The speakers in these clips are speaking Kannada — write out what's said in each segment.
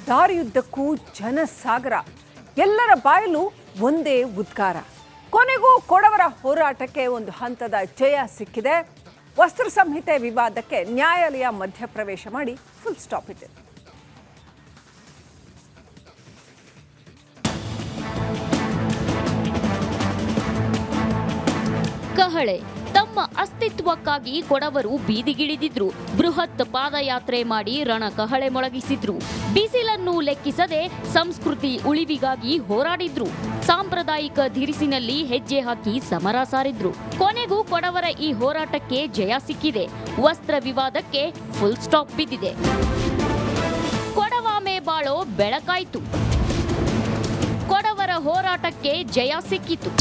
ದಾರಿಯುದ್ದಕ್ಕೂ ಜನಸಾಗರ, ಎಲ್ಲರ ಬಾಯಲ್ಲೂ ಒಂದೇ ಉದ್ಗಾರ. ಕೊನೆಗೂ ಕೊಡವರ ಹೋರಾಟಕ್ಕೆ ಒಂದು ಹಂತದ ಜಯ ಸಿಕ್ಕಿದೆ. ವಸ್ತ್ರ ಸಂಹಿತೆ ವಿವಾದಕ್ಕೆ ನ್ಯಾಯಾಲಯ ಮಧ್ಯಪ್ರವೇಶ ಮಾಡಿ ಫುಲ್ ಸ್ಟಾಪ್ ಇದೆ. ಕಹಳೆ ತಮ್ಮ ಅಸ್ತಿತ್ವಕ್ಕಾಗಿ ಕೊಡವರು ಬೀದಿಗಿಳಿದಿದ್ರು. ಬೃಹತ್ ಪಾದಯಾತ್ರೆ ಮಾಡಿ ರಣ ಕಹಳೆ ಮೊಳಗಿಸಿದ್ರು. ಬಿಸಿಲನ್ನು ಲೆಕ್ಕಿಸದೆ ಸಂಸ್ಕೃತಿ ಉಳಿವಿಗಾಗಿ ಹೋರಾಡಿದ್ರು. ಸಾಂಪ್ರದಾಯಿಕ ಧಿರಿಸಿನಲ್ಲಿ ಹೆಜ್ಜೆ ಹಾಕಿ ಸಮರ ಸಾರಿದ್ರು. ಕೊನೆಗೂ ಕೊಡವರ ಈ ಹೋರಾಟಕ್ಕೆ ಜಯ ಸಿಕ್ಕಿದೆ. ವಸ್ತ್ರ ವಿವಾದಕ್ಕೆ ಫುಲ್ ಸ್ಟಾಪ್ ಬಿದ್ದಿದೆ. ಕೊಡವಾಮೆ ಬಾಳೋ ಬೆಳಕಾಯ್ತು. ಕೊಡವರ ಹೋರಾಟಕ್ಕೆ ಜಯ ಸಿಕ್ಕಿತು.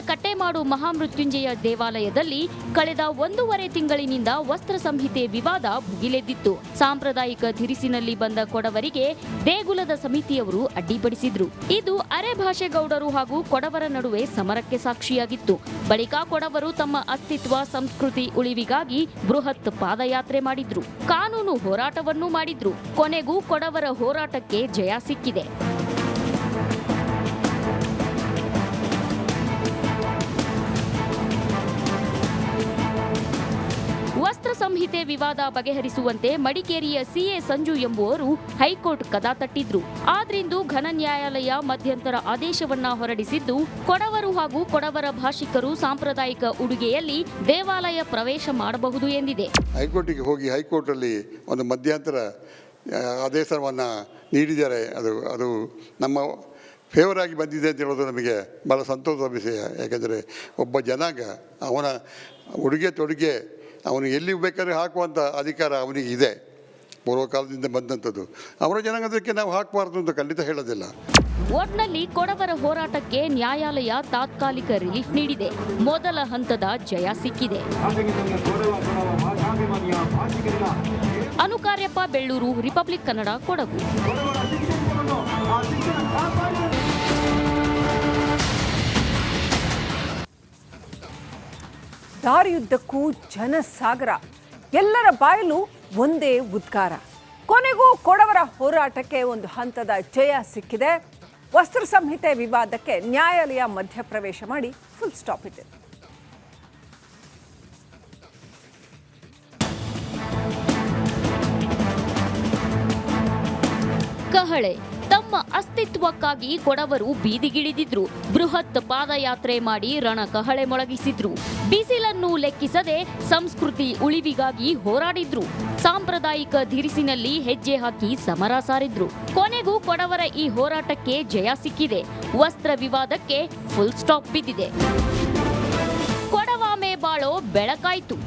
ಕಟ್ಟೆಮಾಡು ಮಹಾಮೃತ್ಯುಂಜಯ ದೇವಾಲಯದಲ್ಲಿ ಕಳೆದ 1.5 ತಿಂಗಳಿನಿಂದ ವಸ್ತ್ರ ಸಂಹಿತೆ ವಿವಾದ ಭುಗಿಲೆದ್ದಿತ್ತು. ಸಾಂಪ್ರದಾಯಿಕ ಧಿರಿಸಿನಲ್ಲಿ ಬಂದ ಕೊಡವರಿಗೆ ದೇಗುಲದ ಸಮಿತಿಯವರು ಅಡ್ಡಿಪಡಿಸಿದ್ರು. ಇದು ಅರೆಭಾಷೆಗೌಡರು ಹಾಗೂ ಕೊಡವರ ನಡುವೆ ಸಮರಕ್ಕೆ ಸಾಕ್ಷಿಯಾಗಿತ್ತು. ಬಳಿಕ ಕೊಡವರು ತಮ್ಮ ಅಸ್ತಿತ್ವ ಸಂಸ್ಕೃತಿ ಉಳಿವಿಗಾಗಿ ಬೃಹತ್ ಪಾದಯಾತ್ರೆ ಮಾಡಿದ್ರು. ಕಾನೂನು ಹೋರಾಟವನ್ನೂ ಮಾಡಿದ್ರು. ಕೊನೆಗೂ ಕೊಡವರ ಹೋರಾಟಕ್ಕೆ ಜಯ ಸಿಕ್ಕಿದೆ. ವಸ್ತ್ರ ಸಂಹಿತೆ ವಿವಾದ ಬಗೆಹರಿಸುವಂತೆ ಮಡಿಕೇರಿಯ ಸಿಎ ಸಂಜು ಎಂಬುವರು ಹೈಕೋರ್ಟ್ ಕದ ತಟ್ಟಿದ್ರು. ಆದ್ರಿಂದು ಘನ ನ್ಯಾಯಾಲಯ ಮಧ್ಯಂತರ ಆದೇಶವನ್ನ ಹೊರಡಿಸಿದ್ದು, ಕೊಡವರು ಹಾಗೂ ಕೊಡವರ ಭಾಷಿಕರು ಸಾಂಪ್ರದಾಯಿಕ ಉಡುಗೆಯಲ್ಲಿ ದೇವಾಲಯ ಪ್ರವೇಶ ಮಾಡಬಹುದು ಎಂದಿದೆ. ಹೈಕೋರ್ಟಿಗೆ ಹೋಗಿ ಹೈಕೋರ್ಟ್ ಅಲ್ಲಿ ಒಂದು ಮಧ್ಯಂತರ ಆದೇಶವನ್ನ ನೀಡಿದ್ದಾರೆ. ಅದು ನಮ್ಮ ಫೇವರ್ ಆಗಿ ಬಂದಿದೆ ಅಂತ ಹೇಳೋದು ನಮಗೆ ಬಹಳ ಸಂತೋಷದ ವಿಷಯ. ಯಾಕೆಂದರೆ ಒಬ್ಬ ಜನಾಂಗ ಅವನ ಉಡುಗೆ ತೊಡುಗೆ ಅವನು ಎಲ್ಲಿ ಬೇಕಾದ್ರೆ ಹಾಕುವಂಥ ಅಧಿಕಾರ ಅವನಿಗೆ ಇದೆ. ಪೂರ್ವಕಾಲದಿಂದ ಬಂದಂಥದ್ದು. ಅವರ ಜನಾಂಗದಕ್ಕೆ ನಾವು ಹಾಕಬಾರ್ದು ಅಂತ ಖಂಡಿತ ಹೇಳೋದಿಲ್ಲ. ಒಟ್ನಲ್ಲಿ ಕೊಡವರ ಹೋರಾಟಕ್ಕೆ ನ್ಯಾಯಾಲಯ ತಾತ್ಕಾಲಿಕ ರಿಲೀಫ್ ನೀಡಿದೆ. ಮೊದಲ ಹಂತದ ಜಯ ಸಿಕ್ಕಿದೆ. ಅನುಕಾರ್ಯಪ್ಪ, ಬೆಳ್ಳೂರು, ರಿಪಬ್ಲಿಕ್ ಕನ್ನಡ, ಕೊಡಗು. ದಾರಿಯುದ್ದಕ್ಕೂ ಜನಸಾಗರ, ಎಲ್ಲರ ಬಾಯಲ್ಲೂ ಒಂದೇ ಉದ್ಗಾರ. ಕೊನೆಗೂ ಕೊಡವರ ಹೋರಾಟಕ್ಕೆ ಒಂದು ಹಂತದ ಜಯ ಸಿಕ್ಕಿದೆ. ವಸ್ತ್ರ ಸಂಹಿತೆ ವಿವಾದಕ್ಕೆ ನ್ಯಾಯಾಲಯ ಮಧ್ಯಪ್ರವೇಶ ಮಾಡಿ ಫುಲ್ ಸ್ಟಾಪ್ ಇದೆ. ಕಹಳೆ ತಮ್ಮ ಅಸ್ತಿತ್ವಕ್ಕಾಗಿ ಕೊಡವರು ಬೀದಿಗಿಳಿದಿದ್ರು. ಬೃಹತ್ ಪಾದಯಾತ್ರೆ ಮಾಡಿ ರಣ ಕಹಳೆ ಮೊಳಗಿಸಿದ್ರು. ಬಿಸಿಲನ್ನು ಲೆಕ್ಕಿಸದೆ ಸಂಸ್ಕೃತಿ ಉಳಿವಿಗಾಗಿ ಹೋರಾಡಿದ್ರು. ಸಾಂಪ್ರದಾಯಿಕ ಧಿರಿಸಿನಲ್ಲಿ ಹೆಜ್ಜೆ ಹಾಕಿ ಸಮರ ಸಾರಿದ್ರು. ಕೊನೆಗೂ ಕೊಡವರ ಈ ಹೋರಾಟಕ್ಕೆ ಜಯ ಸಿಕ್ಕಿದೆ. ವಸ್ತ್ರ ವಿವಾದಕ್ಕೆ ಫುಲ್ ಸ್ಟಾಪ್ ಬಿದ್ದಿದೆ. ಕೊಡವಾಮೆ ಬಾಳೋ ಬೆಳಕಾಯ್ತು.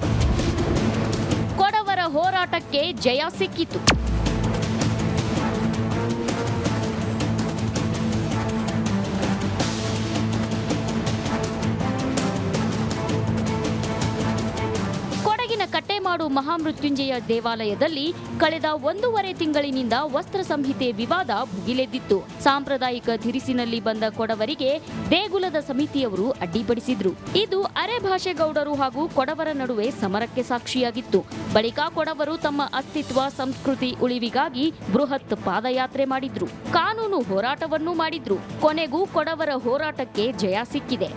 ಕೊಡವರ ಹೋರಾಟಕ್ಕೆ ಜಯ ಸಿಕ್ಕಿತು. ಕಟ್ಟೆಮಾಡು ಮಹಾಮೃತ್ಯುಂಜಯ ದೇವಾಲಯದಲ್ಲಿ ಕಳೆದ 1.5 ತಿಂಗಳಿನಿಂದ ವಸ್ತ್ರ ಸಂಹಿತೆ ವಿವಾದ ಭುಗಿಲೆದ್ದಿತ್ತು. ಸಾಂಪ್ರದಾಯಿಕ ಧಿರಿಸಿನಲ್ಲಿ ಬಂದ ಕೊಡವರಿಗೆ ದೇಗುಲದ ಸಮಿತಿಯವರು ಅಡ್ಡಿಪಡಿಸಿದ್ರು. ಇದು ಅರೆಭಾಷೆಗೌಡರು ಹಾಗೂ ಕೊಡವರ ನಡುವೆ ಸಮರಕ್ಕೆ ಸಾಕ್ಷಿಯಾಗಿತ್ತು. ಬಳಿಕ ಕೊಡವರು ತಮ್ಮ ಅಸ್ತಿತ್ವ ಸಂಸ್ಕೃತಿ ಉಳಿವಿಗಾಗಿ ಬೃಹತ್ ಪಾದಯಾತ್ರೆ ಮಾಡಿದ್ರು. ಕಾನೂನು ಹೋರಾಟವನ್ನೂ ಮಾಡಿದ್ರು. ಕೊನೆಗೂ ಕೊಡವರ ಹೋರಾಟಕ್ಕೆ ಜಯ ಸಿಕ್ಕಿದೆ.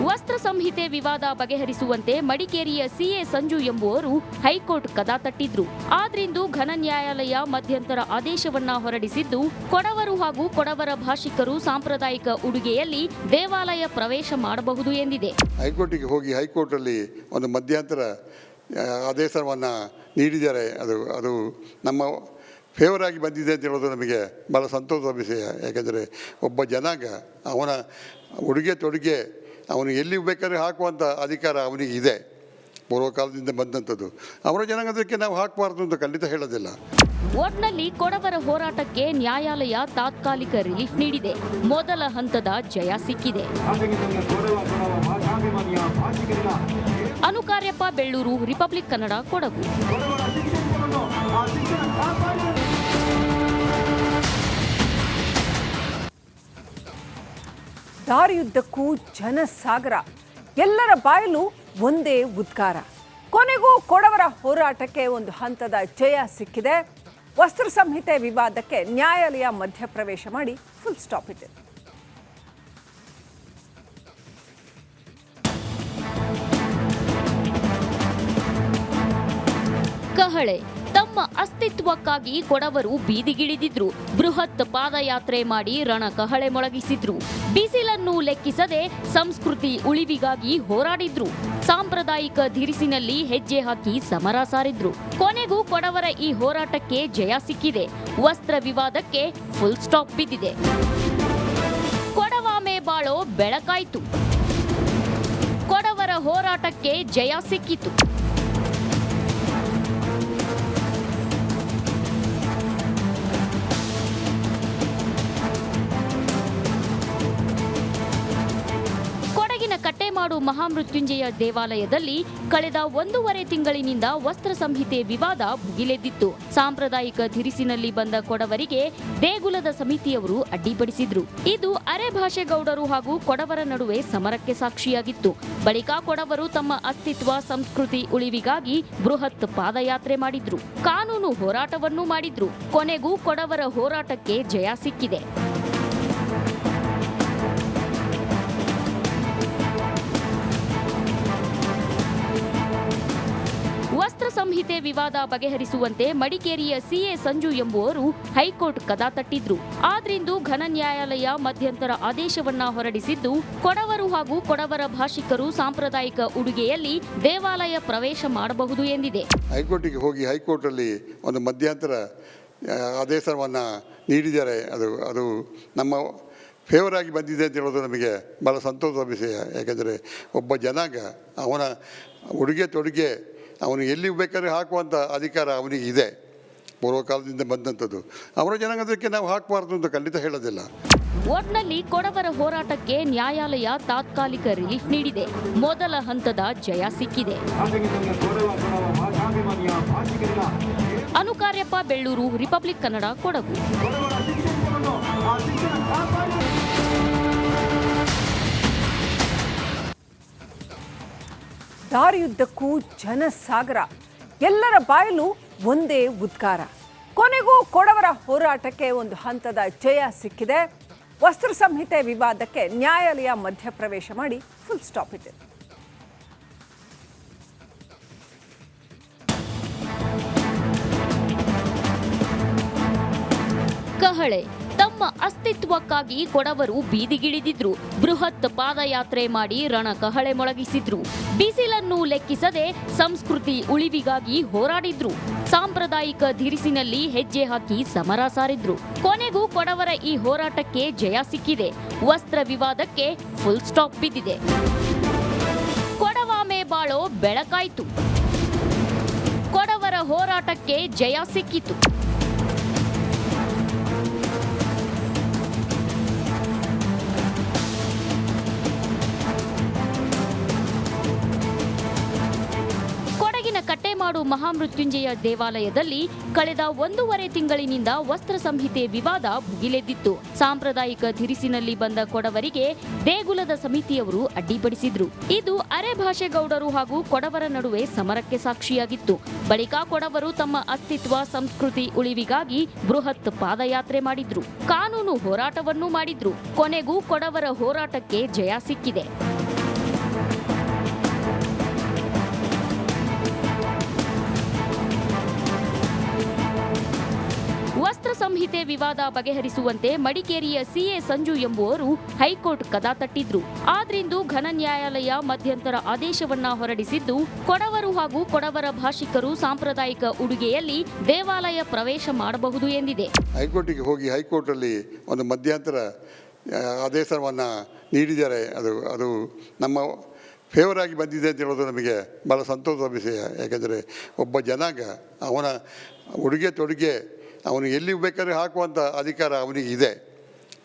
ವಸ್ತ್ರ ಸಂಹಿತೆ ವಿವಾದ ಬಗೆಹರಿಸುವಂತೆ ಮಡಿಕೇರಿಯ ಸಿಎ ಸಂಜು ಎಂಬುವರು ಹೈಕೋರ್ಟ್ ಕದ ತಟ್ಟಿದ್ರು. ಆದ್ರಿಂದು ಘನ ನ್ಯಾಯಾಲಯ ಮಧ್ಯಂತರ ಆದೇಶವನ್ನ ಹೊರಡಿಸಿದ್ದು, ಕೊಡವರು ಹಾಗೂ ಕೊಡವರ ಭಾಷಿಕರು ಸಾಂಪ್ರದಾಯಿಕ ಉಡುಗೆಯಲ್ಲಿ ದೇವಾಲಯ ಪ್ರವೇಶ ಮಾಡಬಹುದು ಎಂದಿದೆ. ಹೈಕೋರ್ಟಿಗೆ ಹೋಗಿ ಹೈಕೋರ್ಟ್ ಅಲ್ಲಿ ಒಂದು ಮಧ್ಯಂತರ ಆದೇಶವನ್ನ ನೀಡಿದ್ದಾರೆ. ಅದು ನಮ್ಮ ಫೇವರ್ ಆಗಿ ಬಂದಿದೆ ಅಂತ ಹೇಳೋದು ನಮಗೆ ಬಹಳ ಸಂತೋಷದ ವಿಷಯ. ಯಾಕೆಂದರೆ ಒಬ್ಬ ಜನಾಂಗ ಅವನ ಉಡುಗೆ ತೊಡುಗೆ ಅವನು ಎಲ್ಲಿ ಬೇಕಾದ್ರೆ ಹಾಕುವಂಥ ಅಧಿಕಾರ ಅವನಿಗೆ ಇದೆ. ಪೂರ್ವಕಾಲದಿಂದ ಬಂದಂಥದ್ದು. ಅವರ ಜನಾಂಗದಕ್ಕೆ ನಾವು ಹಾಕಬಾರ್ದು ಅಂತ ಖಂಡಿತ ಹೇಳೋದಿಲ್ಲ. ಒಟ್ನಲ್ಲಿ ಕೊಡವರ ಹೋರಾಟಕ್ಕೆ ನ್ಯಾಯಾಲಯ ತಾತ್ಕಾಲಿಕ ರಿಲೀಫ್ ನೀಡಿದೆ. ಮೊದಲ ಹಂತದ ಜಯ ಸಿಕ್ಕಿದೆ. ಅನುಕಾರ್ಯ ಅನುಕಾರ್ಯಪ್ಪ ಬೆಳ್ಳೂರು, ರಿಪಬ್ಲಿಕ್ ಕನ್ನಡ, ಕೊಡಗು. ದಾರಿಯುದ್ದಕ್ಕೂ ಜನಸಾಗರ, ಎಲ್ಲರ ಬಾಯಲ್ಲೂ ಒಂದೇ ಉದ್ಗಾರ. ಕೊನೆಗೂ ಕೊಡವರ ಹೋರಾಟಕ್ಕೆ ಒಂದು ಹಂತದ ಜಯ ಸಿಕ್ಕಿದೆ. ವಸ್ತ್ರ ಸಂಹಿತೆ ವಿವಾದಕ್ಕೆ ನ್ಯಾಯಾಲಯ ಮಧ್ಯಪ್ರವೇಶ ಮಾಡಿ ಫುಲ್ ಸ್ಟಾಪ್ ಇಟ್ಟಿದೆ. ಕಹಳೆ ತಮ್ಮ ಅಸ್ತಿತ್ವಕ್ಕಾಗಿ ಕೊಡವರು ಬೀದಿಗಿಳಿದಿದ್ರು. ಬೃಹತ್ ಪಾದಯಾತ್ರೆ ಮಾಡಿ ರಣ ಕಹಳೆ ಮೊಳಗಿಸಿದ್ರು. ಬಿಸಿಲನ್ನು ಲೆಕ್ಕಿಸದೆ ಸಂಸ್ಕೃತಿ ಉಳಿವಿಗಾಗಿ ಹೋರಾಡಿದ್ರು. ಸಾಂಪ್ರದಾಯಿಕ ಧಿರಿಸಿನಲ್ಲಿ ಹೆಜ್ಜೆ ಹಾಕಿ ಸಮರ ಸಾರಿದ್ರು. ಕೊನೆಗೂ ಕೊಡವರ ಈ ಹೋರಾಟಕ್ಕೆ ಜಯ ಸಿಕ್ಕಿದೆ. ವಸ್ತ್ರ ವಿವಾದಕ್ಕೆ ಫುಲ್ ಸ್ಟಾಪ್ ಬಿದ್ದಿದೆ. ಕೊಡವಾಮೆ ಬಾಳೋ ಬೆಳಕಾಯ್ತು. ಕೊಡವರ ಹೋರಾಟಕ್ಕೆ ಜಯ ಸಿಕ್ಕಿತು. ಕಟ್ಟೆಮಾಡು ಮಹಾಮೃತ್ಯುಂಜಯ ದೇವಾಲಯದಲ್ಲಿ ಕಳೆದ 1.5 ತಿಂಗಳಿನಿಂದ ವಸ್ತ್ರ ಸಂಹಿತೆ ವಿವಾದ ಭುಗಿಲೆದ್ದಿತ್ತು. ಸಾಂಪ್ರದಾಯಿಕ ಧಿರಿಸಿನಲ್ಲಿ ಬಂದ ಕೊಡವರಿಗೆ ದೇಗುಲದ ಸಮಿತಿಯವರು ಅಡ್ಡಿಪಡಿಸಿದ್ರು. ಇದು ಅರೆಭಾಷೆಗೌಡರು ಹಾಗೂ ಕೊಡವರ ನಡುವೆ ಸಮರಕ್ಕೆ ಸಾಕ್ಷಿಯಾಗಿತ್ತು. ಬಳಿಕ ಕೊಡವರು ತಮ್ಮ ಅಸ್ತಿತ್ವ ಸಂಸ್ಕೃತಿ ಉಳಿವಿಗಾಗಿ ಬೃಹತ್ ಪಾದಯಾತ್ರೆ ಮಾಡಿದ್ರು. ಕಾನೂನು ಹೋರಾಟವನ್ನೂ ಮಾಡಿದ್ರು. ಕೊನೆಗೂ ಕೊಡವರ ಹೋರಾಟಕ್ಕೆ ಜಯ ಸಿಕ್ಕಿದೆ. ವಸ್ತ್ರ ಸಂಹಿತೆ ವಿವಾದ ಬಗೆಹರಿಸುವಂತೆ ಮಡಿಕೇರಿಯ ಸಿಎ ಸಂಜು ಎಂಬುವರು ಹೈಕೋರ್ಟ್ ಕದ ತಟ್ಟಿದ್ರು. ಆದ್ರಿಂದು ಘನ ನ್ಯಾಯಾಲಯ ಮಧ್ಯಂತರ ಆದೇಶವನ್ನ ಹೊರಡಿಸಿದ್ದು, ಕೊಡವರು ಹಾಗೂ ಕೊಡವರ ಭಾಷಿಕರು ಸಾಂಪ್ರದಾಯಿಕ ಉಡುಗೆಯಲ್ಲಿ ದೇವಾಲಯ ಪ್ರವೇಶ ಮಾಡಬಹುದು ಎಂದಿದೆ. ಹೈಕೋರ್ಟಿಗೆ ಹೋಗಿ ಹೈಕೋರ್ಟಲ್ಲಿ ಒಂದು ಮಧ್ಯಂತರ ಆದೇಶವನ್ನು ನೀಡಿದ್ದಾರೆ. ಅದು ನಮ್ಮ ಫೇವರ್ ಆಗಿ ಬಂದಿದೆ ಅಂತ ಹೇಳೋದು ನಮಗೆ ಭಾಳ ಸಂತೋಷದ ವಿಷಯ. ಯಾಕೆಂದರೆ ಒಬ್ಬ ಜನಾಂಗ ಅವನ ಉಡುಗೆ ತೊಡುಗೆ ಅವನು ಎಲ್ಲಿ ಬೇಕಾದ್ರೆ ಹಾಕುವಂಥ ಅಧಿಕಾರ ಅವನಿಗೆ ಇದೆ. ಪೂರ್ವಕಾಲದಿಂದ ಬಂದಂಥದ್ದು. ಅವರ ಜನಾಂಗದಕ್ಕೆ ನಾವು ಹಾಕಬಾರ್ದು ಅಂತ ಖಂಡಿತ ಹೇಳೋದಿಲ್ಲ. ಒಟ್ನಲ್ಲಿ ಕೊಡವರ ಹೋರಾಟಕ್ಕೆ ನ್ಯಾಯಾಲಯ ತಾತ್ಕಾಲಿಕ ರಿಲೀಫ್ ನೀಡಿದೆ. ಮೊದಲ ಹಂತದ ಜಯ ಸಿಕ್ಕಿದೆ. ಅನುಕಾರ್ಯಪ್ಪ ಬೆಳ್ಳೂರು, ರಿಪಬ್ಲಿಕ್ ಕನ್ನಡ, ಕೊಡಗು. ದಾರಿಯುದ್ದಕ್ಕೂ ಜನಸಾಗರ, ಎಲ್ಲರ ಬಾಯಲ್ಲೂ ಒಂದೇ ಉದ್ಗಾರ. ಕೊನೆಗೂ ಕೊಡವರ ಹೋರಾಟಕ್ಕೆ ಒಂದು ಹಂತದ ಜಯ ಸಿಕ್ಕಿದೆ. ವಸ್ತ್ರ ಸಂಹಿತೆ ವಿವಾದಕ್ಕೆ ನ್ಯಾಯಾಲಯ ಮಧ್ಯಪ್ರವೇಶ ಮಾಡಿ ಫುಲ್ ಸ್ಟಾಪ್ ಇಟ್ಟಿದೆ. ಕಹಳೆ ತಮ್ಮ ಅಸ್ತಿತ್ವಕ್ಕಾಗಿ ಕೊಡವರು ಬೀದಿಗಿಳಿದಿದ್ರು. ಬೃಹತ್ ಪಾದಯಾತ್ರೆ ಮಾಡಿ ರಣ ಕಹಳೆ ಮೊಳಗಿಸಿದ್ರು. ಬಿಸಿಲನ್ನು ಲೆಕ್ಕಿಸದೆ ಸಂಸ್ಕೃತಿ ಉಳಿವಿಗಾಗಿ ಹೋರಾಡಿದ್ರು. ಸಾಂಪ್ರದಾಯಿಕ ಧಿರಿಸಿನಲ್ಲಿ ಹೆಜ್ಜೆ ಹಾಕಿ ಸಮರ ಸಾರಿದ್ರು. ಕೊನೆಗೂ ಕೊಡವರ ಈ ಹೋರಾಟಕ್ಕೆ ಜಯ ಸಿಕ್ಕಿದೆ. ವಸ್ತ್ರ ವಿವಾದಕ್ಕೆ ಫುಲ್ ಸ್ಟಾಪ್ ಬಿದ್ದಿದೆ. ಕೊಡವಾಮೆ ಬಾಳೋ ಬೆಳಕಾಯ್ತು. ಕೊಡವರ ಹೋರಾಟಕ್ಕೆ ಜಯ ಸಿಕ್ಕಿತು. ಕಟ್ಟೆಮಾಡು ಮಹಾಮೃತ್ಯುಂಜಯ ದೇವಾಲಯದಲ್ಲಿ ಕಳೆದ 1.5 ತಿಂಗಳಿನಿಂದ ವಸ್ತ್ರ ಸಂಹಿತೆ ವಿವಾದ ಭುಗಿಲೆದ್ದಿತ್ತು. ಸಾಂಪ್ರದಾಯಿಕ ಧಿರಿಸಿನಲ್ಲಿ ಬಂದ ಕೊಡವರಿಗೆ ದೇಗುಲದ ಸಮಿತಿಯವರು ಅಡ್ಡಿಪಡಿಸಿದ್ರು. ಇದು ಅರೆಭಾಷೆಗೌಡರು ಹಾಗೂ ಕೊಡವರ ನಡುವೆ ಸಮರಕ್ಕೆ ಸಾಕ್ಷಿಯಾಗಿತ್ತು. ಬಳಿಕ ಕೊಡವರು ತಮ್ಮ ಅಸ್ತಿತ್ವ ಸಂಸ್ಕೃತಿ ಉಳಿವಿಗಾಗಿ ಬೃಹತ್ ಪಾದಯಾತ್ರೆ ಮಾಡಿದ್ರು. ಕಾನೂನು ಹೋರಾಟವನ್ನೂ ಮಾಡಿದ್ರು. ಕೊನೆಗೂ ಕೊಡವರ ಹೋರಾಟಕ್ಕೆ ಜಯ ಸಿಕ್ಕಿದೆ. ವಸ್ತ್ರ ಸಂಹಿತೆ ವಿವಾದ ಬಗೆಹರಿಸುವಂತೆ ಮಡಿಕೇರಿಯ ಸಿಎ ಸಂಜು ಎಂಬುವರು ಹೈಕೋರ್ಟ್ ಕದ ತಟ್ಟಿದ್ರು. ಆದ್ರಿಂದು ಘನ ನ್ಯಾಯಾಲಯ ಮಧ್ಯಂತರ ಆದೇಶವನ್ನ ಹೊರಡಿಸಿದ್ದು, ಕೊಡವರು ಹಾಗೂ ಕೊಡವರ ಭಾಷಿಕರು ಸಾಂಪ್ರದಾಯಿಕ ಉಡುಗೆಯಲ್ಲಿ ದೇವಾಲಯ ಪ್ರವೇಶ ಮಾಡಬಹುದು ಎಂದಿದೆ. ಹೈಕೋರ್ಟಿಗೆ ಹೋಗಿ ಹೈಕೋರ್ಟಲ್ಲಿ ಒಂದು ಮಧ್ಯಂತರ ಆದೇಶವನ್ನು ನೀಡಿದ್ದಾರೆ. ಅದು ನಮ್ಮ ಫೇವರ್ ಆಗಿ ಬಂದಿದೆ ಅಂತ ಹೇಳೋದು ನಮಗೆ ಭಾಳ ಸಂತೋಷದ ವಿಷಯ. ಯಾಕೆಂದರೆ ಒಬ್ಬ ಜನಾಂಗ ಅವನ ಉಡುಗೆ ತೊಡುಗೆ ಅವನು ಎಲ್ಲಿ ಬೇಕಾದ್ರೆ ಹಾಕುವಂಥ ಅಧಿಕಾರ ಅವನಿಗೆ ಇದೆ.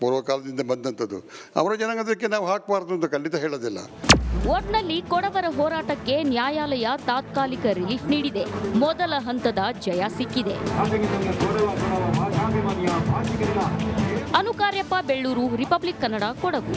ಪೂರ್ವಕಾಲದಿಂದ ಬಂದಂಥದ್ದು. ಅವರ ಜನಾಂಗದಕ್ಕೆ ನಾವು ಹಾಕಬಾರ್ದು ಅಂತ ಖಂಡಿತ ಹೇಳೋದಿಲ್ಲ. ಒಟ್ನಲ್ಲಿ ಕೊಡವರ ಹೋರಾಟಕ್ಕೆ ನ್ಯಾಯಾಲಯ ತಾತ್ಕಾಲಿಕ ರಿಲೀಫ್ ನೀಡಿದೆ. ಮೊದಲ ಹಂತದ ಜಯ ಸಿಕ್ಕಿದೆ. ಅನುಕಾರ್ಯಪ್ಪ, ಬೆಳ್ಳೂರು, ರಿಪಬ್ಲಿಕ್ ಕನ್ನಡ, ಕೊಡಗು.